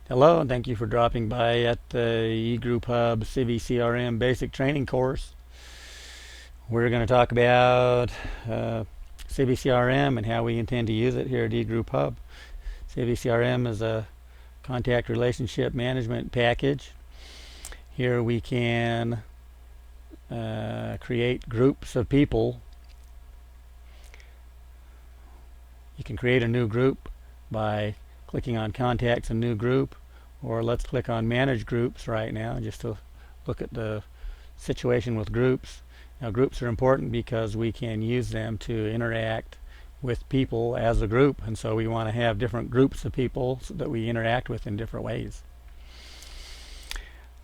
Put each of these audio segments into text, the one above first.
Hello, and thank you for dropping by at the eGroup Hub civicrm Basic Training Course. We're going to talk about civicrm and how we intend to use it here at eGroup Hub. civicrm is a contact relationship management package. Here we can create groups of people. You can create a new group by clicking on Contacts and New Group, or let's click on Manage Groups right now just to look at the situation with groups. Now, groups are important because we can use them to interact with people as a group, and so we want to have different groups of people so that we interact with in different ways.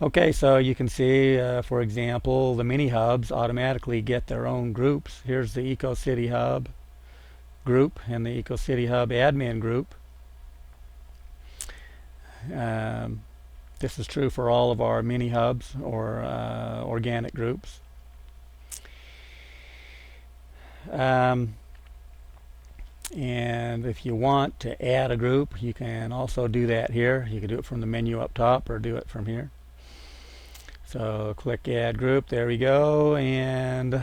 Okay, so you can see, for example, the mini hubs automatically get their own groups. Here's the EcoCity Hub group and the EcoCity Hub admin group. This is true for all of our mini hubs or organic groups. And if you want to add a group, you can also do that here. You can do it from the menu up top or do it from here. So click Add Group. There we go. And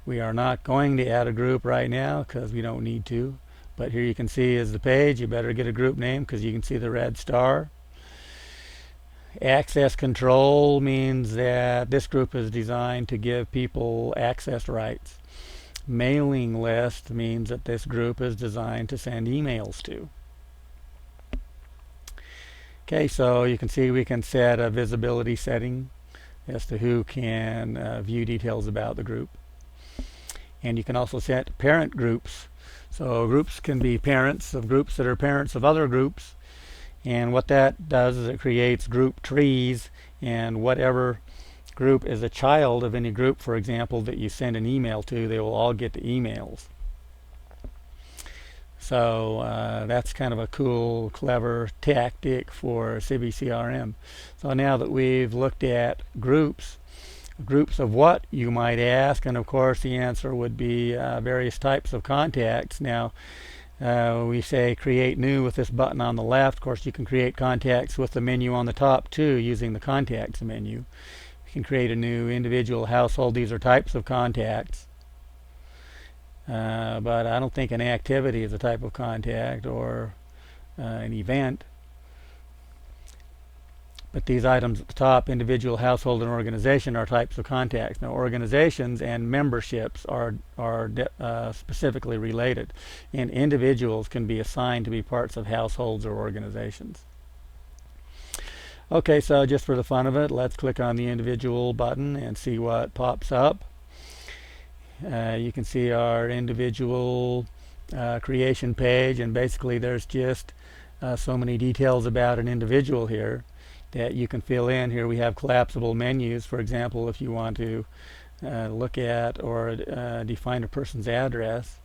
we are not going to add a group right now because we don't need to. But here you can see is the page. You better get a group name because you can see the red star. Access control means that this group is designed to give people access rights. Mailing list means that this group is designed to send emails to. Okay, so you can see we can set a visibility setting as to who can view details about the group. And you can also set parent groups. So groups can be parents of groups that are parents of other groups. And what that does is it creates group trees, and whatever group is a child of any group, for example, that you send an email to, they will all get the emails. So that's kind of a cool, clever tactic for civicrm. So now that we've looked at groups of what, you might ask, and of course the answer would be various types of contacts. Now we say create new with this button on the left. Of course you can create contacts with the menu on the top too using the contacts menu. You can create a new individual household. These are types of contacts. But I don't think an activity is a type of contact or an event. But these items at the top, individual, household, and organization, are types of contacts. Now, organizations and memberships are specifically related, and individuals can be assigned to be parts of households or organizations. Okay, so just for the fun of it, let's click on the individual button and see what pops up. You can see our individual creation page, and basically there's just so many details about an individual here that you can fill in. Here we have collapsible menus, for example, if you want to look at or define a person's address.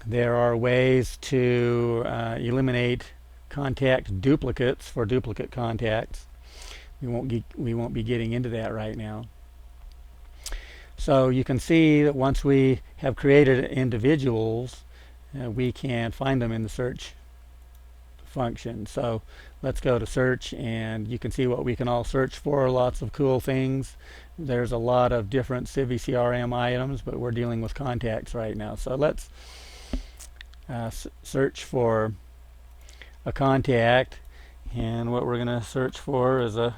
There are ways to eliminate contact duplicates for duplicate contacts. We won't be getting into that right now. So you can see that once we have created individuals, we can find them in the search function. So let's go to search, and you can see what we can all search for. Lots of cool things. There's a lot of different civicrm items, but we're dealing with contacts right now. So let's search for a contact, and what we're going to search for is a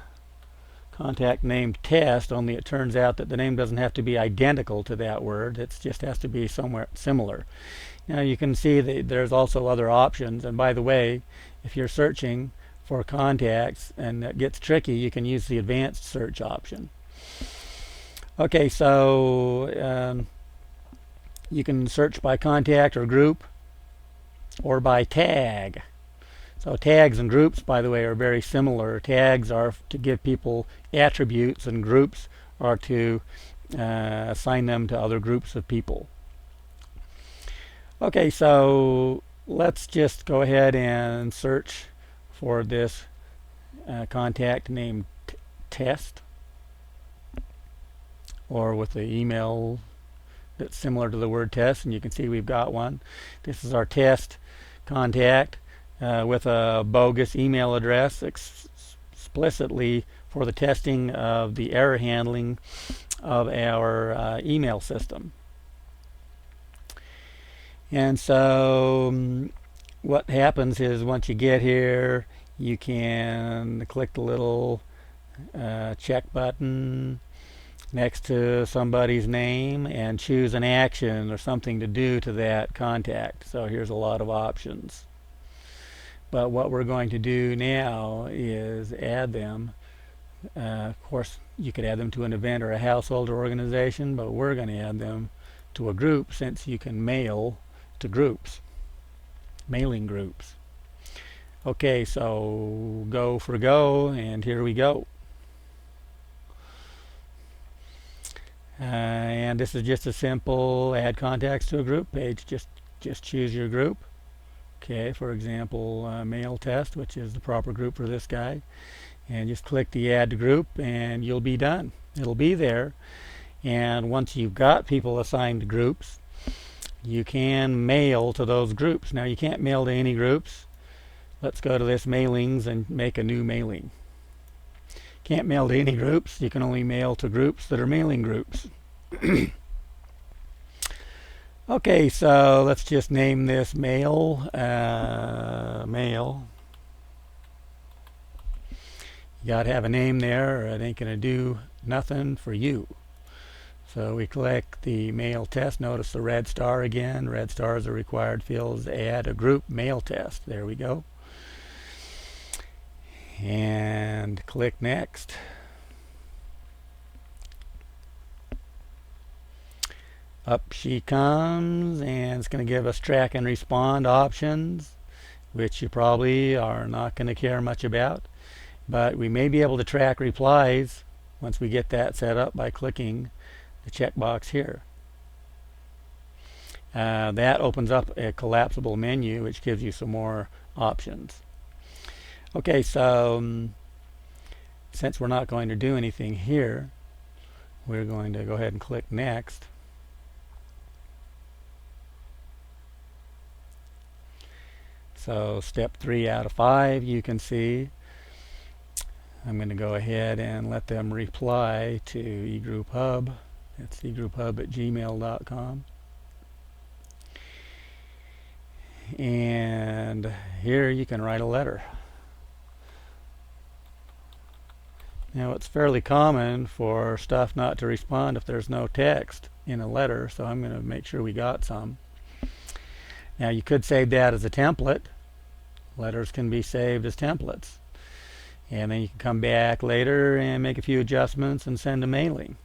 contact named Test, only it turns out that the name doesn't have to be identical to that word. It just has to be somewhere similar. Now you can see that there's also other options, and by the way, if you're searching for contacts and it gets tricky, you can use the advanced search option. Okay, so you can search by contact or group or by tag. So tags and groups, by the way, are very similar. Tags are to give people attributes, and groups are to assign them to other groups of people. Okay, so let's just go ahead and search for this contact named Test, or with the email that's similar to the word test, and you can see we've got one. This is our test contact. with a bogus email address explicitly for the testing of the error handling of our email system. And so what happens is once you get here, you can click the little check button next to somebody's name and choose an action or something to do to that contact. So here's a lot of options. But what we're going to do now is add them. Of course, you could add them to an event or a household or organization, but we're going to add them to a group since you can mail to groups, mailing groups. Okay, so go for go, and here we go. And this is just a simple add contacts to a group page. Just choose your group. Okay, for example, mail test, which is the proper group for this guy. And just click the add to group and you'll be done. It'll be there. And once you've got people assigned to groups, you can mail to those groups. Now you can't mail to any groups. Let's go to this mailings and make a new mailing. Can't mail to any groups. You can only mail to groups that are mailing groups. Okay, so let's just name this mail. Mail. You got to have a name there or it ain't going to do nothing for you. So we click the mail test. Notice the red star again. Red star is a required field to add a group mail test. There we go. And click next. Up she comes, and it's going to give us track and respond options, which you probably are not going to care much about. But we may be able to track replies once we get that set up by clicking the checkbox here. That opens up a collapsible menu which gives you some more options. Okay, so since we're not going to do anything here, we're going to go ahead and click next. So step 3 out of 5, you can see. I'm going to go ahead and let them reply to eGroupHub. That's eGroupHub@gmail.com. And here you can write a letter. Now it's fairly common for stuff not to respond if there's no text in a letter, so I'm going to make sure we got some. Now you could save that as a template. Letters can be saved as templates. And then you can come back later and make a few adjustments and send a mailing.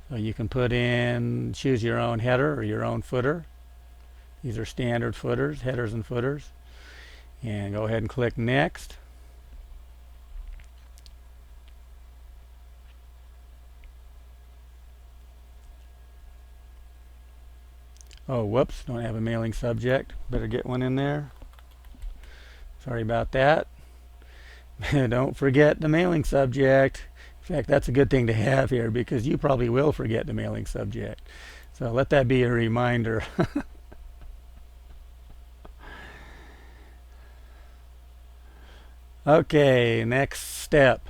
So you can put in, choose your own header or your own footer. These are standard footers, headers and footers. And go ahead and click next. Oh, whoops, don't have a mailing subject. Better get one in there. Sorry about that. Don't forget the mailing subject. In fact, that's a good thing to have here because you probably will forget the mailing subject. So let that be a reminder. Okay, next step.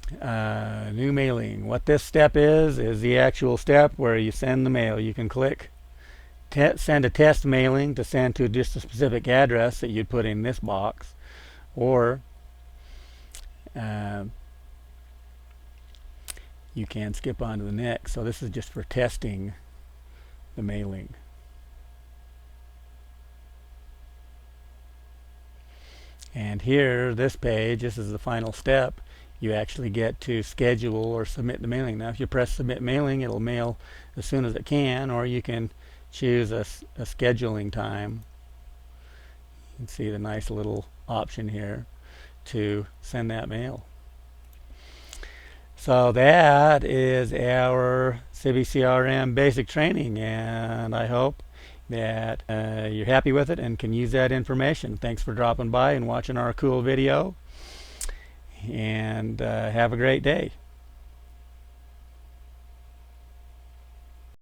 New mailing. What this step is the actual step where you send the mail. You can click send a test mailing to send to just a specific address that you'd put in this box, or you can skip on to the next. So this is just for testing the mailing. And here, this page, this is the final step. You actually get to schedule or submit the mailing. Now if you press submit mailing, it'll mail as soon as it can, or you can choose a scheduling time. You can see the nice little option here to send that mail. So that is our civicrm basic training, and I hope that you're happy with it and can use that information. Thanks for dropping by and watching our cool video, and have a great day.